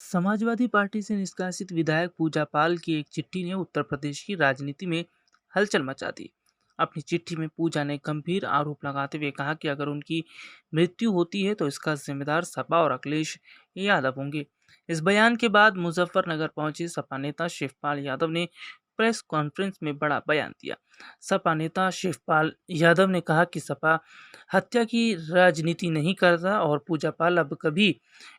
Samajwadi party से निष्कासित विधायक पूजा पाल की एक चिट्ठी ने उत्तर प्रदेश की राजनीति में हलचल मचा दी। अपनी चिट्ठी में पूजा ने गंभीर आरोप लगाते हुए कहा कि अगर उनकी मृत्यु होती है तो इसका जिम्मेदार सपा और अखिलेश यादव होंगे। इस बयान के बाद मुजफ्फरनगर पहुंचे सपा नेता शिवपाल यादव ने प्रेस कॉन्फ्रेंस में बड़ा बयान दिया। सपा नेता शिवपाल यादव ने कहा कि सपा हत्या की राजनीति नहीं करता और पूजा पाल अब कभी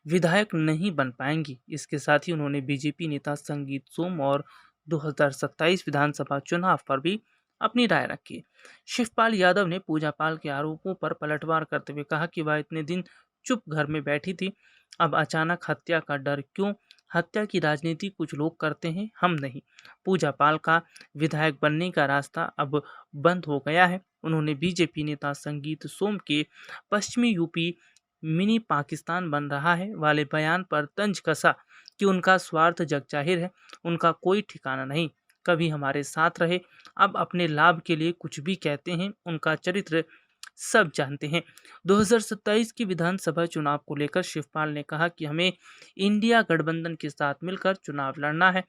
विधायक नहीं बन पाएंगी। इसके साथ ही उन्होंने बीजेपी नेता संगीत सोम और 2027 विधानसभा चुनाव पर भी अपनी राय रखी। शिवपाल यादव ने पूजा पाल के आरोपों पर पलटवार करते हुए कहा कि वह इतने दिन चुप घर में बैठी थी, अब अचानक हत्या का डर क्यों? हत्या की राजनीति कुछ लोग करते हैं, हम नहीं। पूजा पाल का विधायक बनने का रास्ता अब बंद हो गया है। उन्होंने बीजेपी नेता संगीत सोम के पश्चिमी यूपी मिनी पाकिस्तान बन रहा है वाले बयान पर तंज कसा कि उनका स्वार्थ जग जाहिर है, उनका कोई ठिकाना नहीं, कभी हमारे साथ रहे, अब अपने लाभ के लिए कुछ भी कहते हैं, उनका चरित्र सब जानते हैं। 2027 की विधानसभा चुनाव को लेकर शिवपाल ने कहा कि हमें इंडिया गठबंधन के साथ मिलकर चुनाव लड़ना है।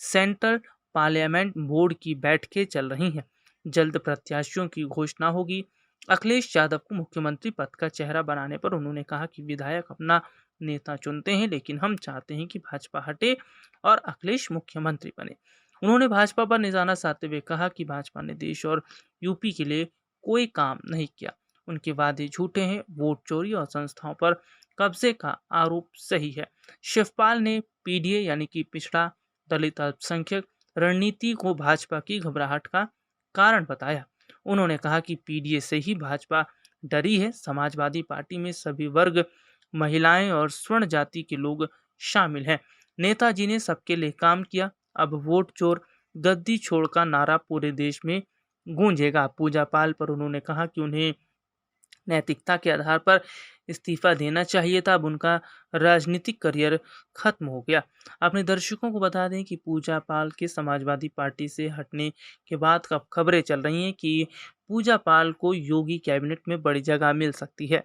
सेंट्रल पार्लियामेंट बोर्ड की बैठकें चल रही हैं, जल्द प्रत्याशियों की घोषणा होगी। अखिलेश यादव को मुख्यमंत्री पद का चेहरा बनाने पर उन्होंने कहा कि विधायक अपना नेता चुनते हैं, लेकिन हम चाहते हैं कि भाजपा हटे और अखिलेश मुख्यमंत्री बने। उन्होंने भाजपा पर निशाना साधते हुए कहा कि भाजपा ने देश और यूपी के लिए कोई काम नहीं किया, उनके वादे झूठे हैं, वोट चोरी और संस्थाओं पर कब्जे का आरोप सही है। शिवपाल ने पीडीए यानी कि पिछड़ा दलित अल्पसंख्यक रणनीति को भाजपा की घबराहट का कारण बताया। उन्होंने कहा कि पीडीए से ही भाजपा डरी है। समाजवादी पार्टी में सभी वर्ग, महिलाएं और स्वर्ण जाति के लोग शामिल हैं। नेताजी ने सबके लिए काम किया, अब वोट चोर गद्दी छोड़ का नारा पूरे देश में गूंजेगा। पूजा पाल पर उन्होंने कहा कि उन्हें नैतिकता के आधार पर इस्तीफा देना चाहिए था, अब उनका राजनीतिक करियर खत्म हो गया। अपने दर्शकों को बता दें कि पूजा पाल के समाजवादी पार्टी से हटने के बाद कब खबरें चल रही हैं कि पूजा पाल को योगी कैबिनेट में बड़ी जगह मिल सकती है।